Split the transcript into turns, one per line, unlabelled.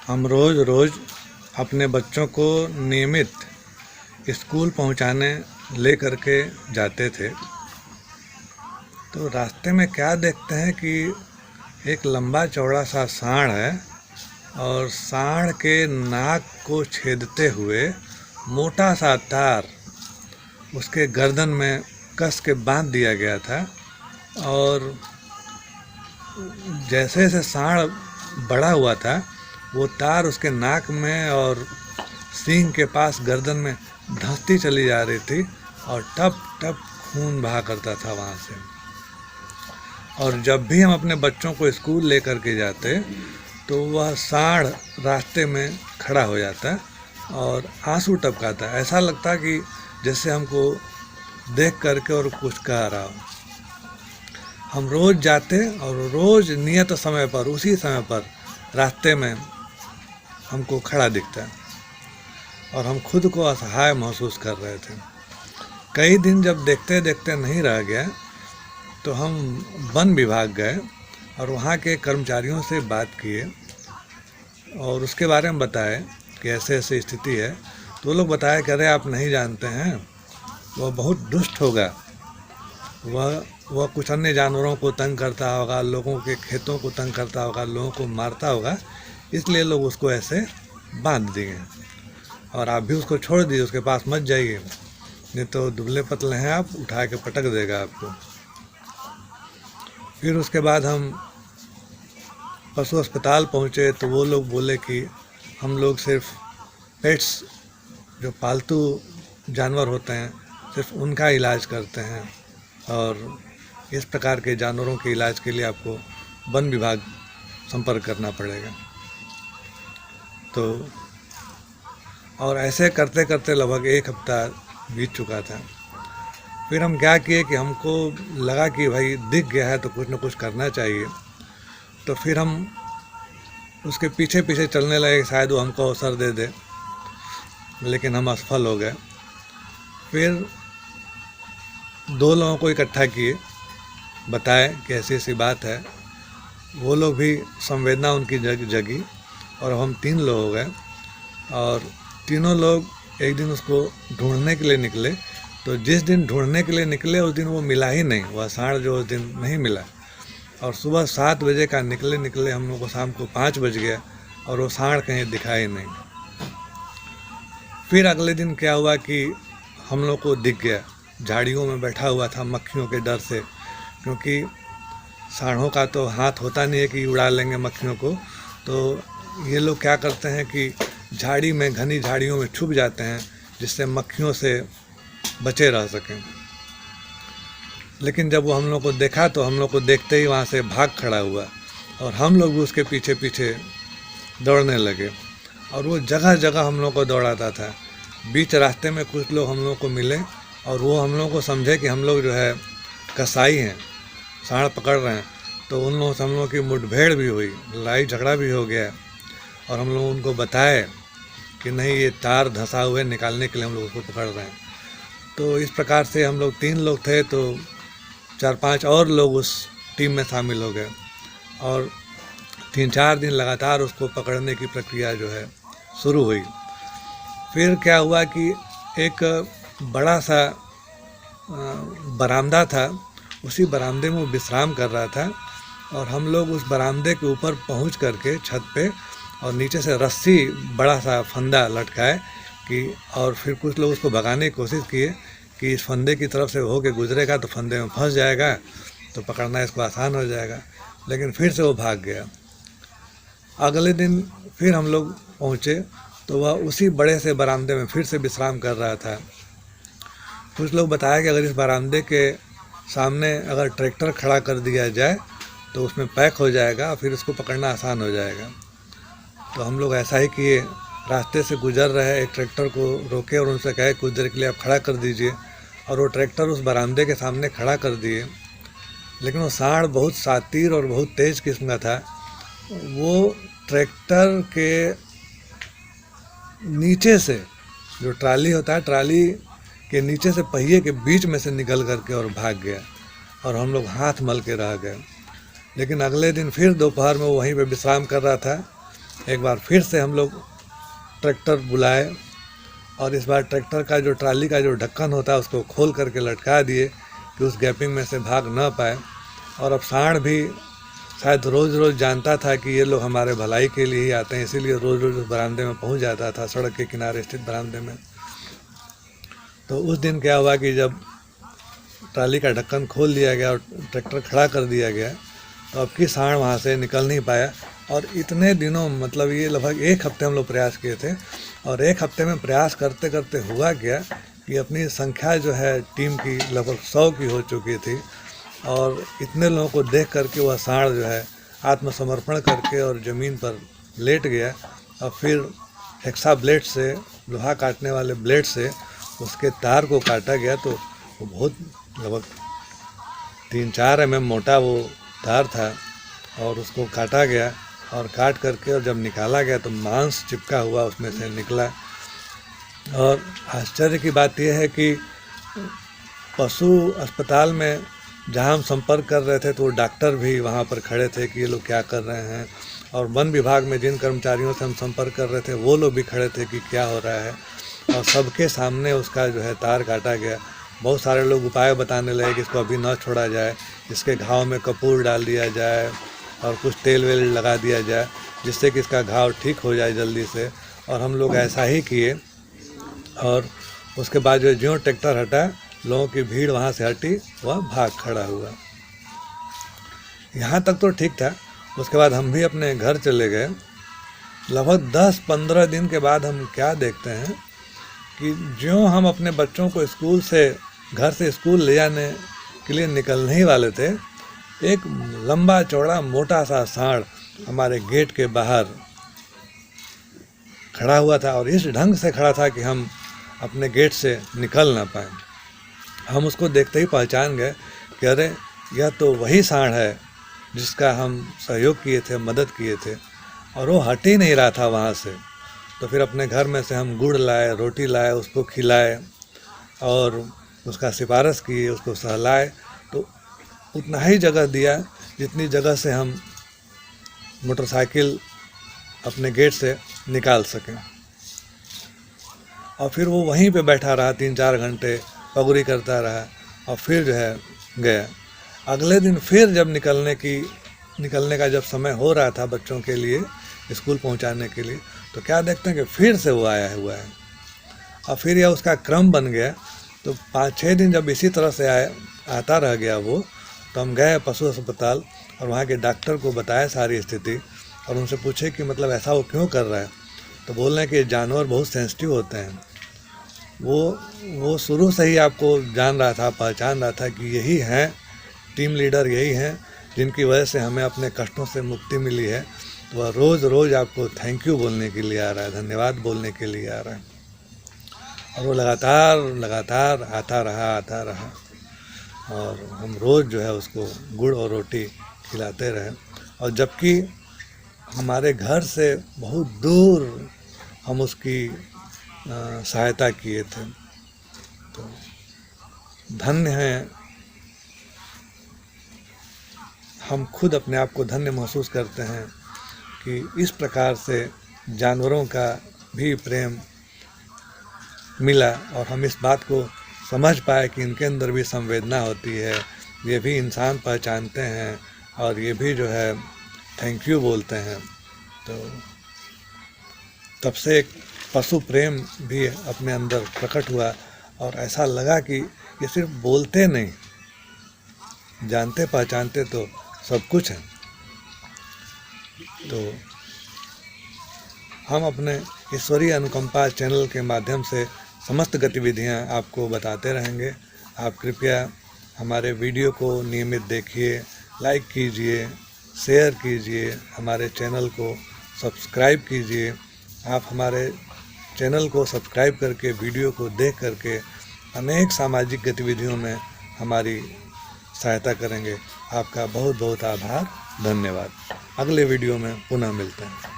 हम रोज़ रोज़ अपने बच्चों को नियमित स्कूल पहुंचाने ले करके जाते थे। तो रास्ते में क्या देखते हैं कि एक लंबा चौड़ा सा साँड़ है और साँड़ के नाक को छेदते हुए मोटा सा तार उसके गर्दन में कस के बांध दिया गया था। और जैसे जैसे साँड़ बड़ा हुआ था वो तार उसके नाक में और सींग के पास गर्दन में धंसती चली जा रही थी और टप टप खून बहा करता था वहाँ से। और जब भी हम अपने बच्चों को स्कूल लेकर के जाते तो वह साँड़ रास्ते में खड़ा हो जाता और आंसू टपकाता। ऐसा लगता कि जैसे हमको देख करके और कुछ कह रहा हो। हम रोज़ जाते और रोज़ नियत समय पर उसी समय पर रास्ते में हमको खड़ा दिखता और हम खुद को असहाय महसूस कर रहे थे। कई दिन जब देखते देखते नहीं रह गया तो हम वन विभाग गए और वहाँ के कर्मचारियों से बात किए और उसके बारे में बताए कि ऐसे ऐसे स्थिति है। तो वो लोग बताया कि अरे आप नहीं जानते हैं, वह बहुत दुष्ट होगा, वह कुछ अन्य जानवरों को तंग करता होगा, लोगों के खेतों को तंग करता होगा, लोगों को मारता होगा, इसलिए लोग उसको ऐसे बांध दिए और आप भी उसको छोड़ दीजिए, उसके पास मत जाइए, नहीं तो दुबले पतले हैं आप, उठा के पटक देगा आपको। फिर उसके बाद हम पशु अस्पताल पहुँचे तो वो लोग बोले कि हम लोग सिर्फ पेट्स जो पालतू जानवर होते हैं सिर्फ उनका इलाज करते हैं और इस प्रकार के जानवरों के इलाज के लिए आपको वन विभाग संपर्क करना पड़ेगा। तो और ऐसे करते करते लगभग एक हफ्ता बीत चुका था। फिर हम क्या किए कि हमको लगा कि भाई दिख गया है तो कुछ न कुछ करना चाहिए। तो फिर हम उसके पीछे पीछे चलने लगे, शायद वो हमको अवसर दे दे, लेकिन हम असफल हो गए। फिर दो लोगों को इकट्ठा किए, बताए कि ऐसी ऐसी बात है। वो लोग भी संवेदना उनकी जगी और हम 3 लोग हो गए और तीनों लोग एक दिन उसको ढूंढने के लिए निकले। तो जिस दिन ढूंढने के लिए निकले उस दिन वो मिला ही नहीं, वह साँड़ जो उस दिन नहीं मिला। और सुबह 7 बजे का निकले हम लोग को शाम को 5 बज गया और वो साँड़ कहीं दिखाई नहीं। फिर अगले दिन क्या हुआ कि हम लोग को दिख गया, झाड़ियों में बैठा हुआ था मक्खियों के डर से, क्योंकि साँड़ों का तो हाथ होता नहीं है कि उड़ा लेंगे मक्खियों को। तो ये लोग क्या करते हैं कि झाड़ी में, घनी झाड़ियों में छुप जाते हैं जिससे मक्खियों से बचे रह सकें। लेकिन जब वो हम लोग को देखा तो हम लोग को देखते ही वहाँ से भाग खड़ा हुआ और हम लोग भी उसके पीछे पीछे दौड़ने लगे और वो जगह जगह हम लोग को दौड़ाता था। बीच रास्ते में कुछ लोग हम लोग को मिले और वो हम लोग को समझे कि हम लोग जो है कसाई हैं, साँड़ पकड़ रहे हैं। तो उन लोगों से हम लोग की मुठभेड़ भी हुई, लड़ाई झगड़ा भी हो गया और हम लोग उनको बताए कि नहीं, ये तार धंसा हुए निकालने के लिए हम लोग उसको पकड़ रहे हैं। तो इस प्रकार से हम लोग 3 लोग थे तो 4-5 और लोग उस टीम में शामिल हो गए और 3-4 दिन लगातार उसको पकड़ने की प्रक्रिया जो है शुरू हुई। फिर क्या हुआ कि एक बड़ा सा बरामदा था, उसी बरामदे में वो विश्राम कर रहा था और हम लोग उस बरामदे के ऊपर पहुंच करके छत पे और नीचे से रस्सी, बड़ा सा फंदा लटकाए कि, और फिर कुछ लोग उसको भगाने की कोशिश किए कि इस फंदे की तरफ से होके गुजरेगा तो फंदे में फंस जाएगा तो पकड़ना इसको आसान हो जाएगा। लेकिन फिर से वो भाग गया। अगले दिन फिर हम लोग पहुँचे तो वह उसी बड़े से बरामदे में फिर से विश्राम कर रहा था। कुछ लोग बताया कि अगर इस बरामदे के सामने अगर ट्रैक्टर खड़ा कर दिया जाए तो उसमें पैक हो जाएगा, फिर उसको पकड़ना आसान हो जाएगा। तो हम लोग ऐसा ही किए, रास्ते से गुजर रहे एक ट्रैक्टर को रोके और उनसे कहे कुछ देर के लिए आप खड़ा कर दीजिए, और वो ट्रैक्टर उस बरामदे के सामने खड़ा कर दिए। लेकिन वो साँड़ बहुत शातिर और बहुत तेज़ किस्म का था। वो ट्रैक्टर के नीचे से, जो ट्राली होता है, ट्राली के नीचे से पहिए के बीच में से निकल करके और भाग गया और हम लोग हाथ मल के रह गए। लेकिन अगले दिन फिर दोपहर में वो वहीं पे विश्राम कर रहा था एक बार फिर से हम लोग ट्रैक्टर बुलाए और इस बार ट्रैक्टर का जो ट्राली का जो ढक्कन होता है उसको खोल करके लटका दिए कि उस गैपिंग में से भाग ना पाए। और अब सांड भी शायद रोज़ रोज़ जानता था कि ये लोग हमारे भलाई के लिए ही आते हैं, इसीलिए रोज़ रोज़ उस बरामदे में पहुंच जाता था, सड़क के किनारे स्थित बरामदे में। तो उस दिन क्या हुआ कि जब ट्राली का ढक्कन खोल दिया गया और ट्रैक्टर खड़ा कर दिया गया तो अब की सांड वहाँ से निकल नहीं पाया। और इतने दिनों मतलब ये लगभग 1 हफ्ते हम लोग प्रयास किए थे और 1 हफ्ते में प्रयास करते करते हुआ क्या कि अपनी संख्या जो है टीम की लगभग 100 की हो चुकी थी। और इतने लोगों को देख करके वह सांड जो है आत्मसमर्पण करके और ज़मीन पर लेट गया और फिर हेक्सा ब्लेड से, लोहा काटने वाले ब्लेड से उसके तार को काटा गया। तो वो बहुत लगभग 3-4 mm मोटा वो तार था और उसको काटा गया और काट करके और जब निकाला गया तो मांस चिपका हुआ उसमें से निकला। और आश्चर्य की बात यह है कि पशु अस्पताल में जहां हम संपर्क कर रहे थे तो वो डॉक्टर भी वहां पर खड़े थे कि ये लोग क्या कर रहे हैं। और वन विभाग में जिन कर्मचारियों से हम संपर्क कर रहे थे वो लोग भी खड़े थे कि क्या हो रहा है। और सबके सामने उसका जो है तार काटा गया। बहुत सारे लोग उपाय बताने लगे कि इसको अभी न छोड़ा जाए, इसके घाव में कपूर डाल दिया जाए और कुछ तेल वेल लगा दिया जाए जिससे कि इसका घाव ठीक हो जाए जल्दी से। और हम लोग ऐसा ही किए और उसके बाद जो ज्यों ट्रैक्टर हटा, लोगों की भीड़ वहाँ से हटी, वह भाग खड़ा हुआ। यहाँ तक तो ठीक था। उसके बाद हम भी अपने घर चले गए। लगभग 10-15 दिन के बाद हम क्या देखते हैं कि ज्यों हम अपने बच्चों को स्कूल से, घर से स्कूल ले जाने के लिए निकलने ही वाले थे, एक लंबा चौड़ा मोटा सा सांड हमारे गेट के बाहर खड़ा हुआ था और इस ढंग से खड़ा था कि हम अपने गेट से निकल ना पाए। हम उसको देखते ही पहचान गए कि अरे यह तो वही सांड है जिसका हम सहयोग किए थे, मदद किए थे। और वो हट ही नहीं रहा था वहाँ से। तो फिर अपने घर में से हम गुड़ लाए, रोटी लाए, उसको खिलाए और उसका सिफारिश किए, उसको सहलाए। तो उतना ही जगह दिया जितनी जगह से हम मोटरसाइकिल अपने गेट से निकाल सकें। और फिर वो वहीं पे बैठा रहा 3-4 घंटे, पगुरी करता रहा और फिर जो है गया। अगले दिन फिर जब निकलने का जब समय हो रहा था बच्चों के लिए स्कूल पहुंचाने के लिए, तो क्या देखते हैं कि फिर से वो आया हुआ है और फिर यह उसका क्रम बन गया। तो 5-6 दिन जब इसी तरह से आता रह गया वो, तो हम गए पशु अस्पताल और वहाँ के डॉक्टर को बताया सारी स्थिति और उनसे पूछे कि मतलब ऐसा वो क्यों कर रहा है। तो बोल रहे हैं कि जानवर बहुत सेंसिटिव होते हैं। वो शुरू से ही आपको जान रहा था, पहचान रहा था कि यही हैं टीम लीडर, यही हैं जिनकी वजह से हमें अपने कष्टों से मुक्ति मिली है। तो वह रोज़ रोज़ आपको थैंक यू बोलने के लिए आ रहा है, धन्यवाद बोलने के लिए आ रहा है। और वो लगातार आता रहा और हम रोज़ जो है उसको गुड़ और रोटी खिलाते रहे। और जबकि हमारे घर से बहुत दूर हम उसकी सहायता किए थे। तो धन्य हैं, हम खुद अपने आप को धन्य महसूस करते हैं कि इस प्रकार से जानवरों का भी प्रेम मिला और हम इस बात को समझ पाए कि इनके अंदर भी संवेदना होती है, ये भी इंसान पहचानते हैं और ये भी जो है थैंक यू बोलते हैं। तो तब से एक पशु प्रेम भी अपने अंदर प्रकट हुआ और ऐसा लगा कि ये सिर्फ बोलते नहीं, जानते पहचानते तो सब कुछ है। तो हम अपने ईश्वरीय अनुकंपा चैनल के माध्यम से समस्त गतिविधियां आपको बताते रहेंगे। आप कृपया हमारे वीडियो को नियमित देखिए, लाइक कीजिए, शेयर कीजिए, हमारे चैनल को सब्सक्राइब कीजिए। आप हमारे चैनल को सब्सक्राइब करके वीडियो को देख करके अनेक सामाजिक गतिविधियों में हमारी सहायता करेंगे। आपका बहुत बहुत आभार, धन्यवाद। अगले वीडियो में पुनः मिलते हैं।